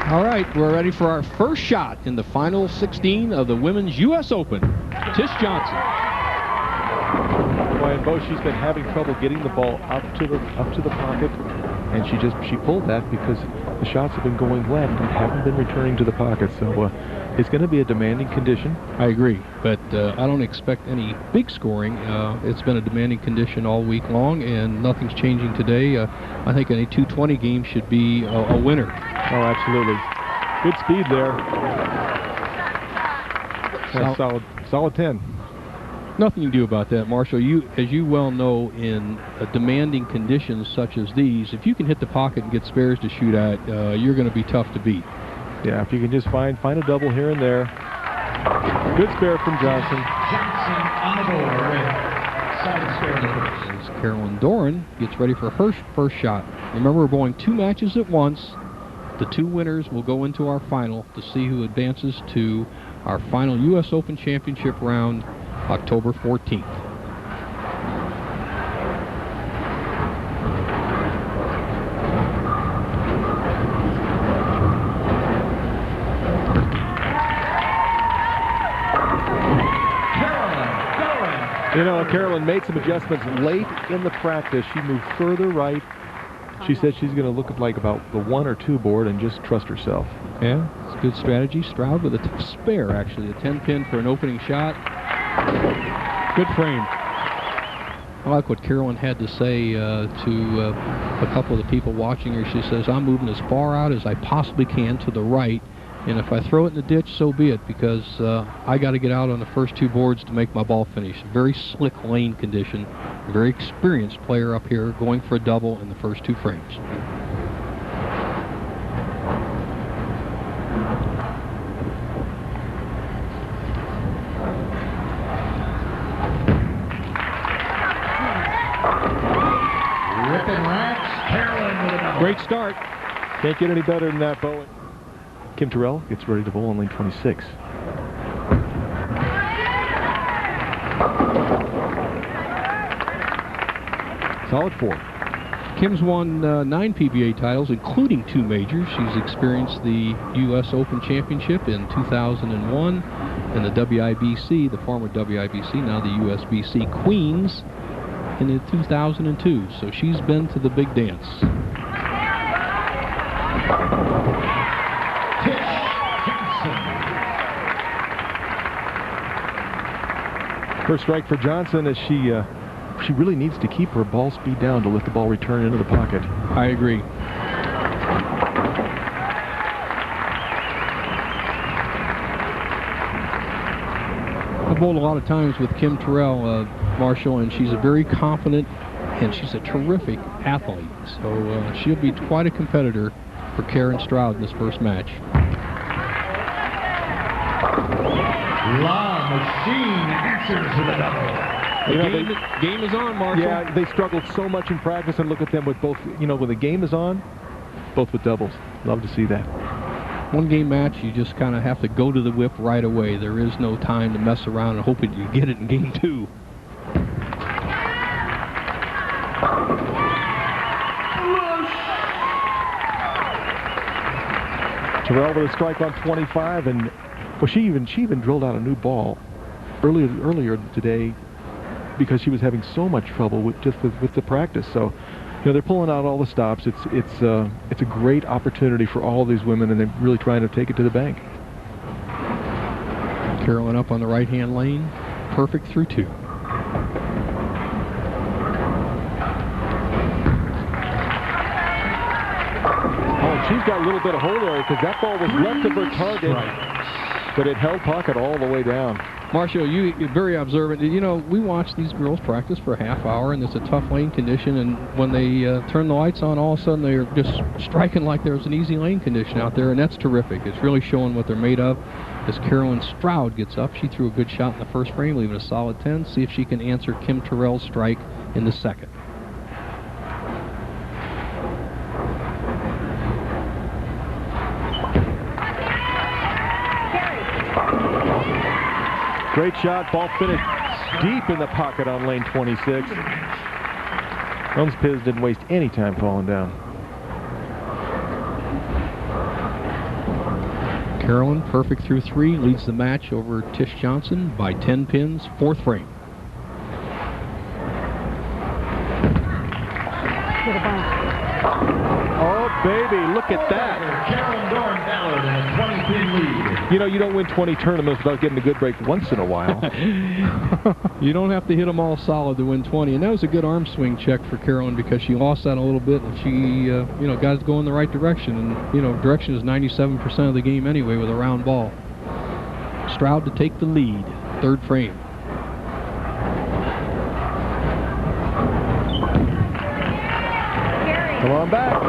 All right, we're ready for our first shot in the final 16 of the Women's U.S. Open. Tish Johnson. Boy, and Bo, she's been having trouble getting the ball up to the pocket, and she pulled that because the shots have been going left and haven't been returning to the pocket. So it's going to be a demanding condition. I agree, but I don't expect any big scoring. It's been a demanding condition all week long, and nothing's changing today. I think any 220 game should be a winner. Oh, absolutely. Good speed there. Solid 10. Nothing you can do about that, Marshall. As you well know, in demanding conditions such as these, if you can hit the pocket and get spares to shoot at, you're going to be tough to beat. Yeah, if you can just find a double here and there. Good spare from Johnson. Johnson on the board. Solid spare. As Carolyn Dorin gets ready for her first shot. Remember, we're going 2 matches at once. The 2 winners will go into our final to see who advances to our final U.S. Open Championship round, October 14th. You know, Carolyn made some adjustments late in the practice. She moved further right. She said she's going to look at like about the 1 or 2 board and just trust herself. Yeah, it's a good strategy. Stroud with a tough spare, actually. A 10-pin for an opening shot. Good frame. I like what Carolyn had to say to a couple of the people watching her. She says, I'm moving as far out as I possibly can to the right, and if I throw it in the ditch, so be it, because I got to get out on the first 2 boards to make my ball finish. Very slick lane condition. Very experienced player up here, going for a double in the first 2 frames. Great start. Can't get any better than that, Bo. Kim Terrell gets ready to bowl on lane 26. Solid 4. Kim's won 9 PBA titles, including 2 majors. She's experienced the U.S. Open Championship in 2001 and the WIBC, the former WIBC, now the USBC Queens, in 2002. So she's been to the big dance. First strike for Johnson as she really needs to keep her ball speed down to let the ball return into the pocket. I agree. I've bowled a lot of times with Kim Terrell, Marshall, and she's a very confident and she's a terrific athlete. So she'll be quite a competitor for Karen Stroud in this first match. La Machine answers with a double. Game is on, Marshall. Yeah, they struggled so much in practice, and look at them with both, you know, when the game is on, both with doubles. Love to see that. 1 game match, you just kind of have to go to the whip right away. There is no time to mess around and hope that you get it in game 2. Terrell with a strike on 25, and well, she even drilled out a new ball earlier today because she was having so much trouble with the practice. So, you know, they're pulling out all the stops. It's a great opportunity for all these women, and they're really trying to take it to the bank. Carolyn up on the right-hand lane, perfect through 2. She's got a little bit of hole there because that ball was left of her target, but it held pocket all the way down. Marshall, you're very observant. You know, we watch these girls practice for a half hour, and it's a tough lane condition, and when they turn the lights on, all of a sudden they're just striking like there's an easy lane condition out there, and that's terrific. It's really showing what they're made of. As Carolyn Stroud gets up, she threw a good shot in the first frame, leaving a solid 10. See if she can answer Kim Terrell's strike in the second. Great shot, ball finished deep in the pocket on lane 26. Holmes Piz didn't waste any time falling down. Carolyn, perfect through 3, leads the match over Tish Johnson by 10 pins, 4th frame. Oh, baby, look at that. Carolyn Dorin-Ballard in a 20-pin lead. You know, you don't win 20 tournaments without getting a good break once in a while. You don't have to hit them all solid to win 20. And that was a good arm swing check for Carolyn because she lost that a little bit, and she, you know, got it going the right direction. And, you know, direction is 97% of the game anyway with a round ball. Stroud to take the lead, 3rd frame. Come on back.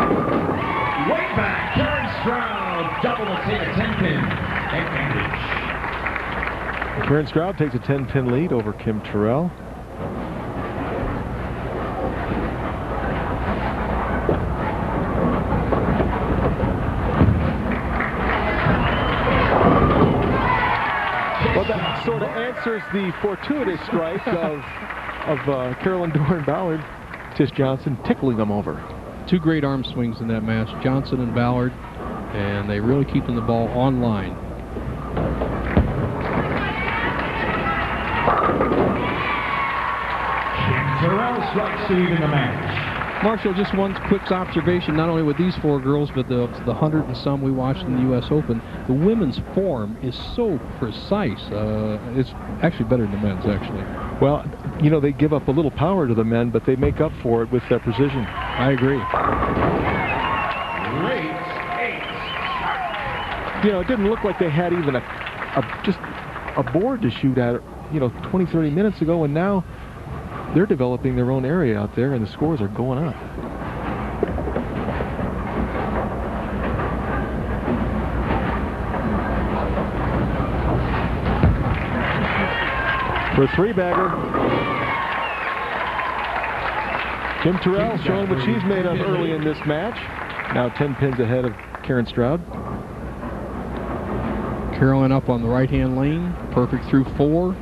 Way back. Karen Stroud double to take a 10-pin advantage. Karen Stroud takes a 10-pin lead over Kim Terrell. Well, that sort of answers the fortuitous strike of Carolyn Dorin-Ballard. Tish Johnson tickling them over. 2 great arm swings in that match, Johnson and Ballard, and they really keeping the ball on line. Terrell strikes to even the match. Marshall, just one quick observation, not only with these 4 girls, but the 100 and some we watched in the U.S. Open. The women's form is so precise. It's actually better than the men's, actually. Well, you know, they give up a little power to the men, but they make up for it with their precision. I agree. Late 8. You know, it didn't look like they had even just a board to shoot at, you know, 20, 30 minutes ago, and now they're developing their own area out there, and the scores are going up. For a 3-bagger, Kim Terrell showing what she's made of early in this match. Now 10 pins ahead of Karen Stroud. Carolyn up on the right-hand lane, perfect through 4.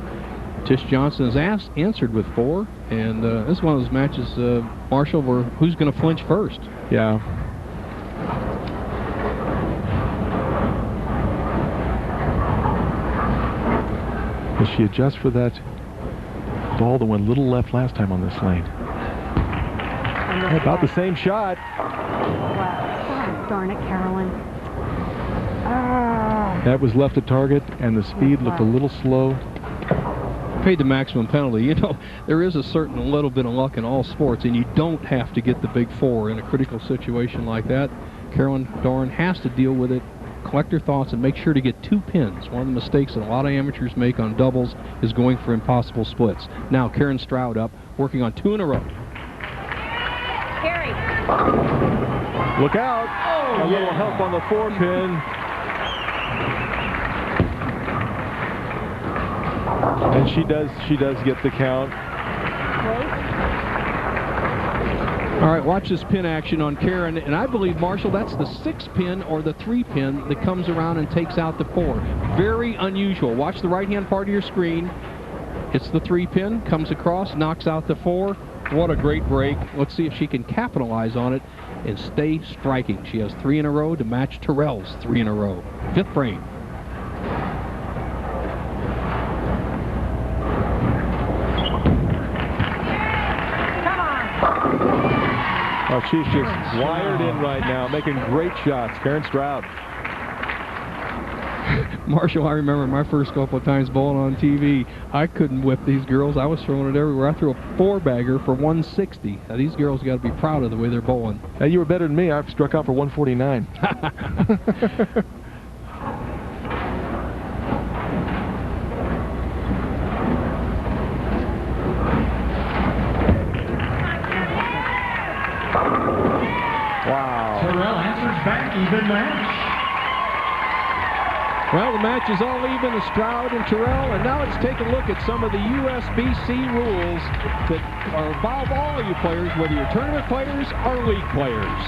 Tish Johnson has answered with 4, and this is one of those matches, Marshall, where who's going to flinch first? Yeah. Will she adjust for that ball that went a little left last time on this lane? About the same shot. Wow. Darn it, Carolyn. That was left at target, and the speed looked a little slow. Paid the maximum penalty. You know, there is a certain little bit of luck in all sports, and you don't have to get the big 4 in a critical situation like that. Carolyn Dorin has to deal with it, collect her thoughts, and make sure to get 2 pins. One of the mistakes that a lot of amateurs make on doubles is going for impossible splits. Now Karen Stroud up, working on 2 in a row. Carrie. Look out! A little help on the 4-pin. And she does get the count. All right, watch this pin action on Karen, and I believe, Marshall, that's the 6-pin or the 3-pin that comes around and takes out the 4. Very unusual. Watch the right-hand part of your screen. It's the 3-pin, comes across, knocks out the 4. What a great break. Let's see if she can capitalize on it and stay striking. She has 3 in a row to match Terrell's 3 in a row. 5th frame. Oh, she's just wired in right now, making great shots. Karen Stroud. Marshall, I remember my first couple of times bowling on TV, I couldn't whip these girls. I was throwing it everywhere. I threw a 4-bagger for 160. Now, these girls got to be proud of the way they're bowling. Hey, you were better than me. I've struck out for 149. Wow. Terrell answers back, even match. Well, the match is all even, the Stroud and Terrell, and now let's take a look at some of the USBC rules that involve all of you players, whether you're tournament players or league players.